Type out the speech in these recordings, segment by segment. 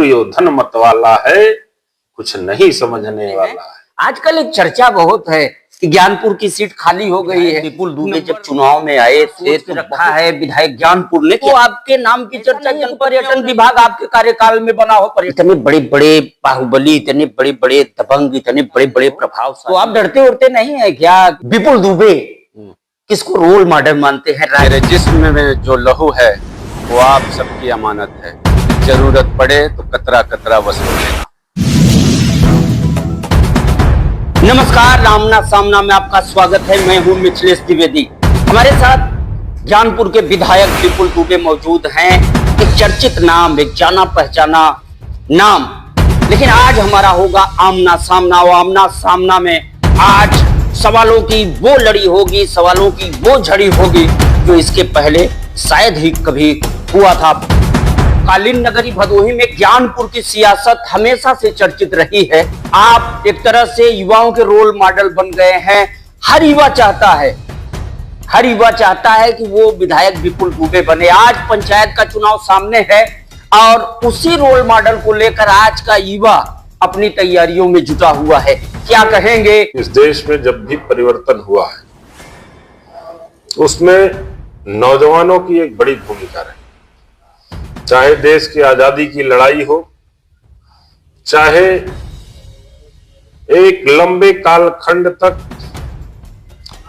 दुर्योधन मत वाला है, कुछ नहीं समझने वाला है। आजकल एक चर्चा बहुत है कि ज्ञानपुर की सीट खाली हो गई है। विपुल दुबे जब चुनाव में आए थे तो रखा है विधायक ज्ञानपुर ने, तो आपके नाम की चर्चा जन पर्यटन विभाग आपके कार्यकाल में बना हो। इतने बड़े बड़े बाहुबली, इतने बड़े बड़े दबंग, इतने बड़े बड़े प्रभाव, तो आप डरते उड़ते नहीं है क्या? विपुल दुबे किसको रोल मॉडल मानते हैं? मेरे जिस्म में जो लहू है वो आप सबकी अमानत है, जरूरत पड़े तो कतरा कतरा वसूल लेना। नमस्कार, आमना सामना में आपका स्वागत है। मैं हूं मिथिलेश द्विवेदी। हमारे साथ ज्ञानपुर के विधायक विपुल दुबे मौजूद हैं। एक चर्चित नाम, एक जाना पहचाना नाम। लेकिन आज हमारा होगा आमना सामना। और आमना सामना में आज सवालों की वो लड़ी होगी, सवालों की वो झड़ी होगी जो इसके पहले शायद ही कभी हुआ था। कालीन नगरी भदोही में ज्ञानपुर की सियासत हमेशा से चर्चित रही है। आप एक तरह से युवाओं के रोल मॉडल बन गए हैं। हर युवा चाहता है कि वो विधायक विपुल दुबे बने। आज पंचायत का चुनाव सामने है और उसी रोल मॉडल को लेकर आज का युवा अपनी तैयारियों में जुटा हुआ है। क्या कहेंगे? इस देश में जब भी परिवर्तन हुआ है उसमें नौजवानों की एक बड़ी भूमिका रही। चाहे देश की आजादी की लड़ाई हो, चाहे एक लंबे कालखंड तक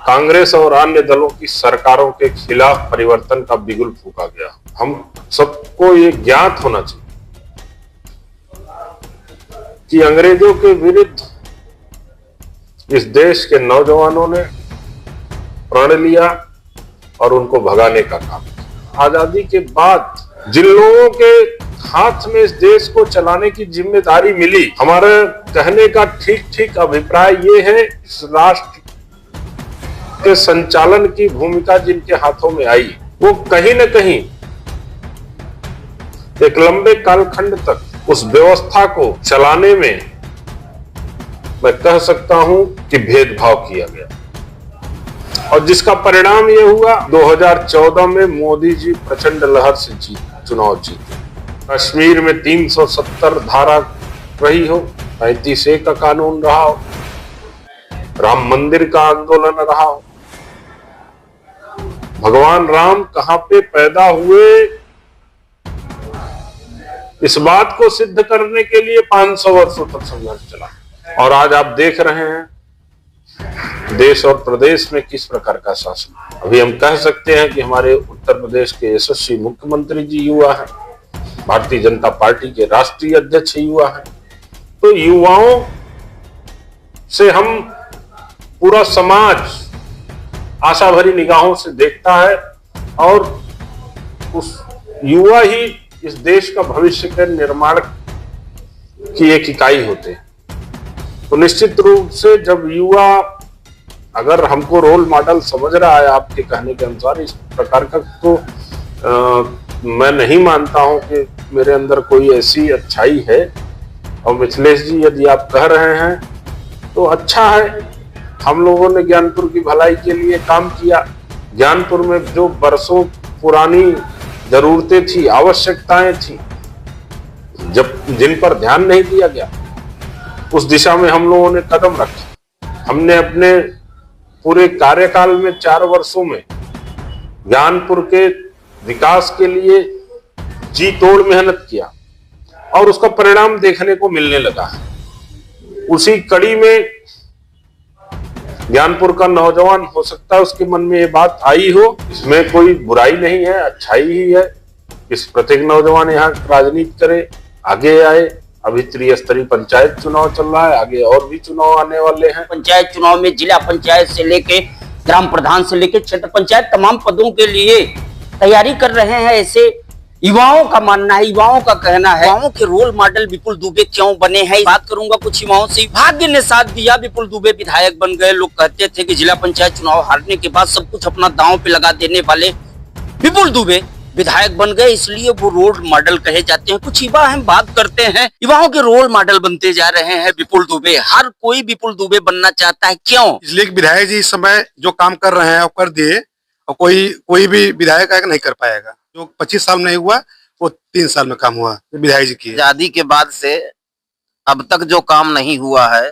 कांग्रेस और अन्य दलों की सरकारों के खिलाफ परिवर्तन का बिगुल फूंका गया। हम सबको ये ज्ञात होना चाहिए कि अंग्रेजों के विरुद्ध इस देश के नौजवानों ने प्रण लिया और उनको भगाने का काम किया। आजादी के बाद जिन लोगों के हाथ में इस देश को चलाने की जिम्मेदारी मिली, हमारे कहने का ठीक अभिप्राय ये है, इस राष्ट्र के संचालन की भूमिका जिनके हाथों में आई, वो कहीं न कहीं एक लंबे कालखंड तक उस व्यवस्था को चलाने में मैं कह सकता हूं कि भेदभाव किया गया। और जिसका परिणाम यह हुआ, 2014 में मोदी जी प्रचंड लहर से चुनाव जीते। कश्मीर में 370 धारा रही हो, 35A का कानून रहा हो, राम मंदिर का आंदोलन रहा हो, भगवान राम कहां पे पैदा हुए इस बात को सिद्ध करने के लिए 500 वर्षों तक संघर्ष चला। और आज आप देख रहे हैं देश और प्रदेश में किस प्रकार का शासन। अभी हम कह सकते हैं कि हमारे उत्तर प्रदेश के यशस्वी मुख्यमंत्री जी युवा हैं, भारतीय जनता पार्टी के राष्ट्रीय अध्यक्ष युवा हैं। तो युवाओं से हम पूरा समाज आशा भरी निगाहों से देखता है और उस युवा ही इस देश का भविष्य के निर्माण की एक इकाई होते हैं। तो निश्चित रूप से जब युवा अगर हमको रोल मॉडल समझ रहा है आपके कहने के अनुसार इस प्रकार का, तो मैं नहीं मानता हूं कि मेरे अंदर कोई ऐसी अच्छाई है। और मिथिलेश जी, यदि आप कह रहे हैं तो अच्छा है। हम लोगों ने ज्ञानपुर की भलाई के लिए काम किया। ज्ञानपुर में जो बरसों पुरानी जरूरतें थी, आवश्यकताएं थी, जिन पर ध्यान नहीं दिया गया, उस दिशा में हम लोगों ने कदम रखा। हमने अपने पूरे कार्यकाल में 4 वर्षों में ज्ञानपुर के विकास के लिए जी तोड़ मेहनत किया और उसका परिणाम देखने को मिलने लगा है। उसी कड़ी में ज्ञानपुर का नौजवान, हो सकता है उसके मन में ये बात आई हो, इसमें कोई बुराई नहीं है, अच्छाई ही है। इस प्रत्येक नौजवान यहाँ राजनीति करे, आगे आए। अभी त्रिस्तरीय पंचायत चुनाव चल रहा है, आगे और भी चुनाव आने वाले हैं। पंचायत चुनाव में जिला पंचायत से लेके ग्राम प्रधान से लेके क्षेत्र पंचायत तमाम पदों के लिए तैयारी कर रहे हैं। ऐसे युवाओं का मानना है, युवाओं का कहना है, युवाओं के रोल मॉडल विपुल दुबे क्यों बने हैं, बात करूंगा कुछ युवाओं से। भाग्य ने साथ दिया, विपुल दुबे विधायक बन गए। लोग कहते थे कि जिला पंचायत चुनाव हारने के बाद सब कुछ अपना दांव पे लगा देने वाले विपुल दुबे विधायक बन गए, इसलिए वो रोल मॉडल कहे जाते हैं। कुछ युवा हम बात करते हैं, युवाओं के रोल मॉडल बनते जा रहे हैं विपुल दुबे। हर कोई विपुल दुबे बनना चाहता है, क्यों? इसलिए विधायक जी इस समय जो काम कर रहे हैं वो कर दिए, और कोई भी विधायक आएगा नहीं कर पाएगा। जो 25 साल नहीं हुआ वो 3 साल में काम हुआ विधायक जी की। आजादी के बाद से अब तक जो काम नहीं हुआ है,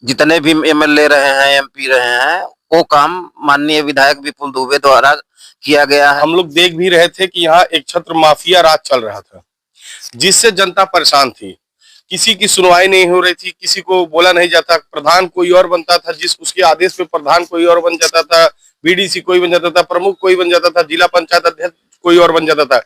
जितने भी एमएलए रहे हैं, एमपी रहे हैं, वो काम माननीय विधायक विपुल दुबे द्वारा किया गया है। हम लोग देख भी रहे थे कि यहाँ एक छत्र माफिया राज चल रहा था, जिससे जनता परेशान थी। किसी की सुनवाई नहीं हो रही थी, किसी को बोला नहीं जाता। प्रधान कोई और बनता था, जिस उसके आदेश पे प्रधान कोई और बन जाता था, बीडीसी कोई बन जाता था, प्रमुख कोई बन जाता था, जिला पंचायत अध्यक्ष कोई और बन जाता था।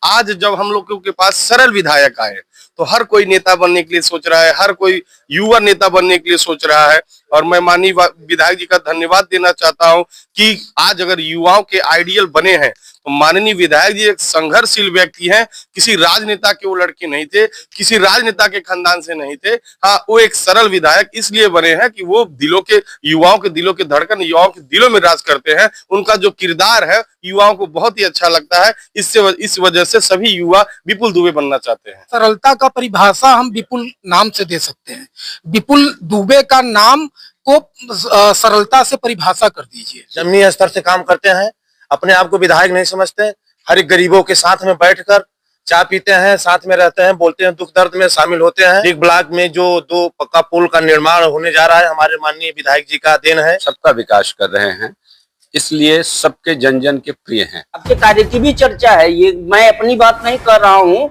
आज जब हम लोगों के पास सरल विधायक आए तो हर कोई नेता बनने के लिए सोच रहा है, हर कोई युवा नेता बनने के लिए सोच रहा है। और मैं माननीय विधायक जी का धन्यवाद देना चाहता हूं कि आज अगर युवाओं के आइडियल बने हैं तो माननीय विधायक जी एक संघर्षशील व्यक्ति हैं। किसी राजनेता के वो लड़के नहीं थे, किसी राजनेता के खानदान से नहीं थे। हाँ, वो एक सरल विधायक इसलिए बने हैं कि वो युवाओं के दिलों के धड़कन, युवाओं के दिलों में राज करते हैं। उनका जो किरदार है युवाओं को बहुत ही अच्छा लगता है। इस वजह से सभी युवा विपुल दुबे बनना चाहते हैं। सरलता का परिभाषा हम विपुल नाम से दे सकते हैं। विपुल दुबे का नाम को सरलता से परिभाषा कर दीजिए। जमीनी स्तर से काम करते हैं, अपने आप को विधायक नहीं समझते। हर एक गरीबों के साथ में बैठकर चाय पीते हैं, साथ में रहते हैं, बोलते हैं, दुख दर्द में शामिल होते हैं। एक ब्लॉक में जो 2 पक्का पुल का निर्माण होने जा रहा है, हमारे माननीय विधायक जी का देन है। सबका विकास कर रहे हैं, इसलिए सबके जन जन के प्रिय हैं। आपके कार्य की भी चर्चा है, ये मैं अपनी बात नहीं कर रहा हूँ,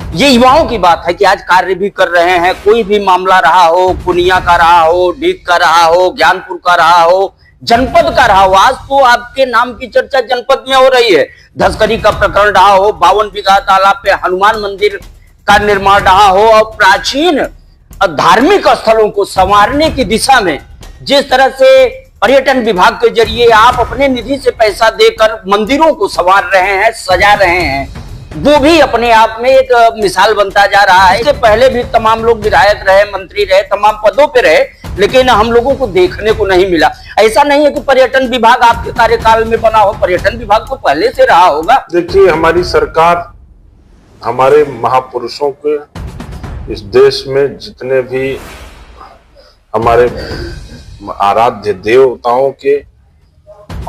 ये युवाओं की बात है कि आज कार्य भी कर रहे हैं। कोई भी मामला रहा हो, पुनिया का रहा हो, डीग का रहा हो, ज्ञानपुर का रहा हो, जनपद का रहा हो, आज तो आपके नाम की चर्चा जनपद में हो रही है। धसकरी का प्रकरण रहा हो, 52 बीघा तालाब पे हनुमान मंदिर का निर्माण रहा हो, और प्राचीन धार्मिक स्थलों को संवारने की दिशा में जिस तरह से पर्यटन विभाग के जरिए आप अपने निधि से पैसा देकर मंदिरों को संवार रहे हैं, सजा रहे हैं, वो भी अपने आप में एक मिसाल बनता जा रहा है। इससे पहले भी तमाम लोग विधायक रहे, मंत्री रहे, तमाम पदों पे रहे, लेकिन हम लोगों को देखने को नहीं मिला। ऐसा नहीं है कि पर्यटन विभाग आपके कार्यकाल में बना हो, पर्यटन विभाग तो पहले से रहा होगा। देखिए, हमारी सरकार हमारे महापुरुषों के, इस देश में जितने भी हमारे आराध्य देवताओं के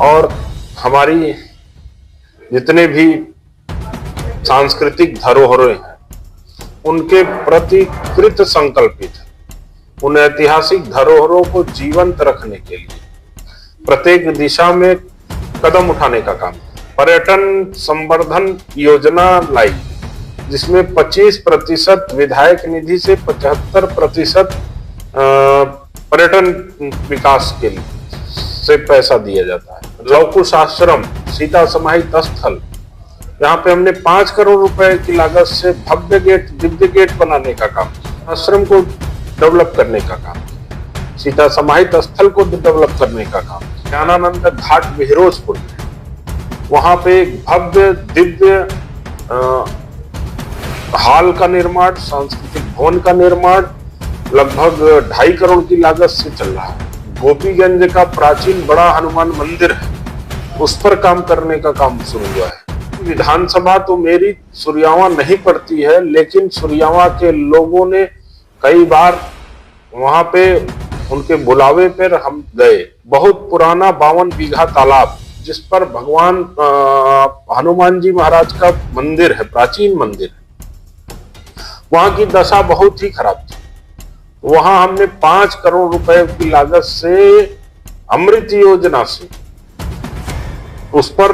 और हमारी जितने भी सांस्कृतिक धरोहरें हैं, उनके प्रति कृत संकल्पित है। उन ऐतिहासिक धरोहरों को जीवंत रखने के लिए प्रत्येक दिशा में कदम उठाने का काम, पर्यटन संवर्धन योजना लाई, जिसमें 25% विधायक निधि से 75% पर्यटन विकास के लिए से पैसा दिया जाता है। लवकुश आश्रम, सीता समाहित स्थल, यहाँ पे हमने 5 करोड़ रुपए की लागत से भव्य गेट, दिव्य गेट बनाने का काम, आश्रम को डेवलप करने का काम, सीता समाहित स्थल को डेवलप करने का काम, ज्ञानानंद घाट बहिरोजपुर में, वहां पे एक भव्य दिव्य हॉल का निर्माण, सांस्कृतिक भवन का निर्माण लगभग 2.5 करोड़ की लागत से चल रहा है। गोपीगंज का प्राचीन बड़ा हनुमान मंदिर है, उस पर काम करने का काम शुरू हुआ है। विधानसभा तो मेरी सुरयावा नहीं पड़ती है, लेकिन सुरयावा के लोगों ने कई बार वहां पे उनके बुलावे पर हम गए। बहुत पुराना 52 बीघा तालाब, जिस पर भगवान हनुमान जी महाराज का मंदिर है, प्राचीन मंदिर है, वहां की दशा बहुत ही खराब थी। वहां हमने 5 करोड़ रुपए की लागत से अमृत योजना से उस पर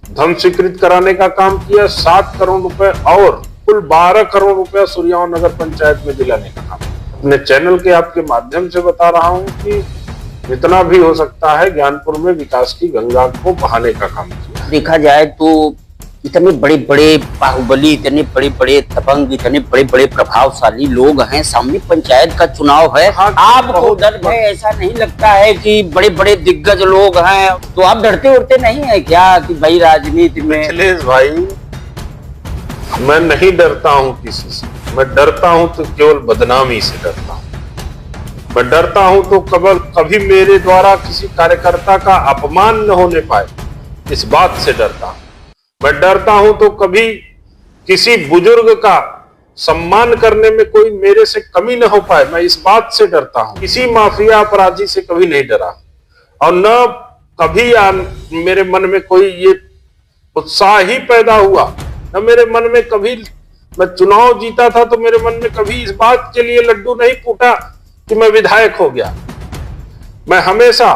धन स्वीकृत कराने का काम किया। 7 करोड़ रुपए और कुल 12 करोड़ रुपया सुरयावा नगर पंचायत में दिलाने का काम। अपने चैनल के आपके माध्यम से बता रहा हूं कि जितना भी हो सकता है ज्ञानपुर में विकास की गंगा को बहाने का काम किया। देखा जाए तो इतने बड़े बड़े बाहुबली, इतने बड़े बड़े दबंग, इतने बड़े बड़े प्रभावशाली लोग हैं, सामने पंचायत का चुनाव है। हाँ, आपको डर है? ऐसा नहीं लगता है कि बड़े बड़े दिग्गज लोग हैं तो आप डरते उड़ते नहीं है क्या कि भाई राजनीति में? मिथिलेश भाई, मैं नहीं डरता हूं किसी से। मैं डरता हूं तो केवल बदनामी से डरता हूं। मैं डरता हूं तो कभी मेरे द्वारा किसी कार्यकर्ता का अपमान न होने पाए, इस बात से डरता हूं। मैं डरता हूं तो कभी किसी बुजुर्ग का सम्मान करने में कोई मेरे से कमी न हो पाए, मैं इस बात से डरता हूं। किसी माफिया अपराधी से कभी नहीं डरा और न कभी मेरे मन में कोई ये उत्साह ही पैदा हुआ न मेरे मन में कभी, मैं चुनाव जीता था तो मेरे मन में कभी इस बात के लिए लड्डू नहीं फूटा कि मैं विधायक हो गया। मैं हमेशा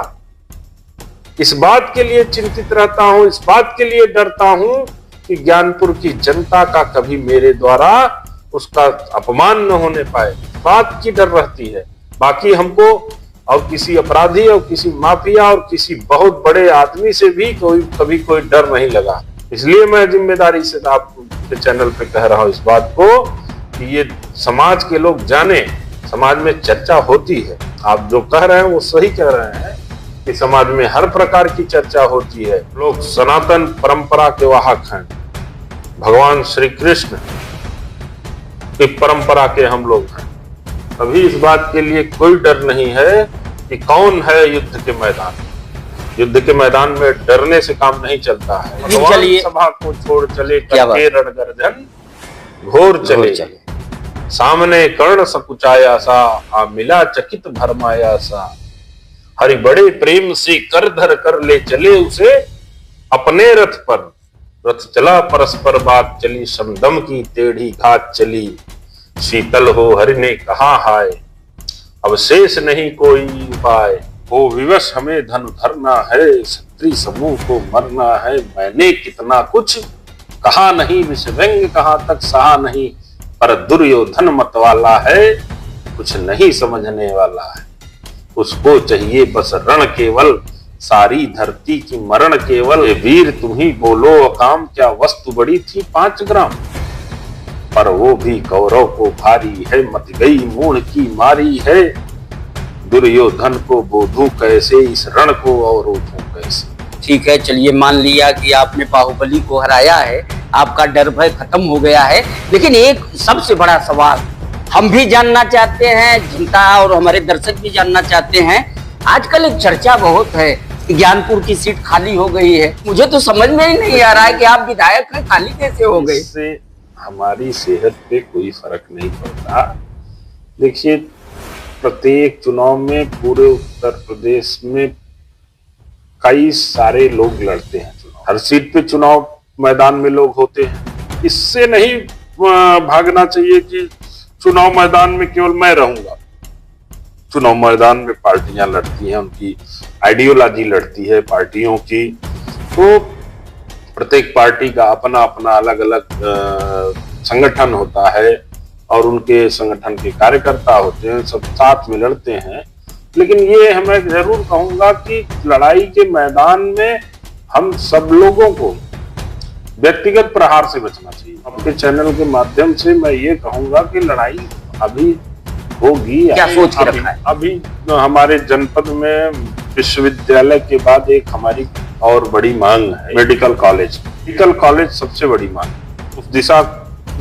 इस बात के लिए चिंतित रहता हूं, इस बात के लिए डरता हूं कि ज्ञानपुर की जनता का कभी मेरे द्वारा उसका अपमान न होने पाए, बात की डर रहती है। बाकी हमको और किसी अपराधी और किसी माफिया और किसी बहुत बड़े आदमी से भी कभी कोई डर नहीं लगा। इसलिए मैं जिम्मेदारी से आपके चैनल पे कह रहा हूं इस बात को कि ये समाज के लोग जाने, समाज में चर्चा होती है। आप जो कह रहे हैं वो सही कह रहे हैं कि समाज में हर प्रकार की चर्चा होती है। लोग सनातन परंपरा के वाहक हैं, भगवान श्री कृष्ण की परंपरा के हम लोग हैं। अभी इस बात के लिए कोई डर नहीं है कि कौन है युद्ध के मैदान। युद्ध के मैदान में डरने से काम नहीं चलता है। भगवान सभा को छोड़ चले करके रणगर्जन घोर चले, सामने कर्ण सकुचाया सा, आ मिला चकित भरमाया सा। हरि बड़े प्रेम से कर धर कर ले चले उसे अपने रथ पर। रथ चला परस्पर बात चली, समदम की टेढ़ी घात चली। शीतल हो हरि ने कहा हाय, अब शेष नहीं कोई उपाय। ओ विवश हमें धन धरना है, क्षत्रिय समूह को मरना है। मैंने कितना कुछ कहा नहीं, विषव्यंग कहाँ तक सहा नहीं। पर दुर्योधन मत वाला है, कुछ नहीं समझने वाला है। उसको चाहिए बस रण केवल, सारी धरती की मरण केवल। वीर तुम ही बोलो अकाम, क्या वस्तु बड़ी थी 5 ग्राम। पर वो भी कौरव को भारी है, मत गई मूढ़ की मारी है। दुर्योधन को बोधूं कैसे, इस रण को अवरोधूं कैसे। ठीक है, चलिए मान लिया कि आपने बाहुबली को हराया है, आपका डर भय खत्म हो गया है। लेकिन एक सबसे बड़ा सवाल हम भी जानना चाहते हैं, जनता और हमारे दर्शक भी जानना चाहते हैं। आजकल एक चर्चा बहुत है कि ज्ञानपुर की सीट खाली हो गई है। मुझे तो समझ में ही नहीं आ रहा है कि आप विधायक हैं, खाली कैसे हो गई। इससे हमारी सेहत पे कोई फर्क नहीं पड़ता। देखिए, प्रत्येक चुनाव में पूरे उत्तर प्रदेश में कई सारे लोग लड़ते हैं चुनाव। हर सीट पे चुनाव मैदान में लोग होते हैं। इससे नहीं भागना चाहिए कि चुनाव मैदान में केवल मैं रहूंगा। चुनाव मैदान में पार्टियां लड़ती हैं, उनकी आइडियोलॉजी लड़ती है पार्टियों की। तो प्रत्येक पार्टी का अपना अपना अलग अलग संगठन होता है और उनके संगठन के कार्यकर्ता होते हैं, सब साथ में लड़ते हैं। लेकिन ये मैं जरूर कहूंगा कि लड़ाई के मैदान में हम सब लोगों को व्यक्तिगत प्रहार से बचना चाहिए। आपके चैनल के माध्यम से मैं ये कहूंगा कि लड़ाई अभी होगी। क्या सोच के रखा है? अभी हमारे जनपद में विश्वविद्यालय के बाद एक हमारी और बड़ी मांग है मेडिकल कॉलेज। मेडिकल कॉलेज सबसे बड़ी मांग, उस दिशा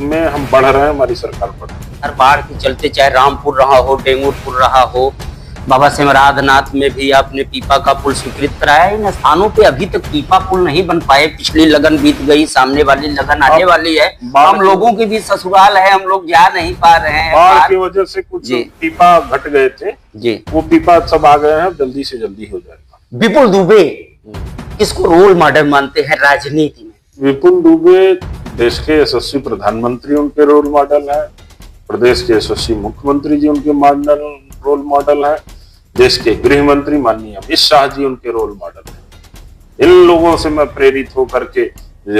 में हम बढ़ रहे हैं, हमारी सरकार बढ़ रही है। हर बार के चलते, चाहे रामपुर रहा हो, टेंगुरपुर रहा हो, बाबा सिमराधनाथ में भी आपने पीपा का पुल स्वीकृत कराया। इन स्थानों पे अभी तक पीपा पुल नहीं बन पाए। पिछली लगन बीत गई, सामने वाली लगन आने वाली है। हम लोगों की भी ससुराल है, हम लोग जा नहीं पा रहे हैं। बाढ़ की वजह से कुछ पीपा घट गए थे जी, वो पीपा सब आ गए हैं, जल्दी से जल्दी हो जाएगा। विपुल दुबे किसको रोल मॉडल मानते हैं राजनीति में? विपुल दुबे देश के यशस्वी प्रधानमंत्री उनके रोल मॉडल है, प्रदेश के यशस्वी मुख्यमंत्री जी उनके रोल मॉडल है, देश के गृह मंत्री माननीय अमित शाह जी उनके रोल मॉडल है। इन लोगों से मैं प्रेरित होकर के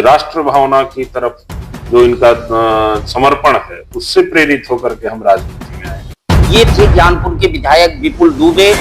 राष्ट्र भावना की तरफ जो इनका समर्पण है, उससे प्रेरित होकर के हम राजनीति में आए। ये थे ज्ञानपुर के विधायक विपुल दुबे।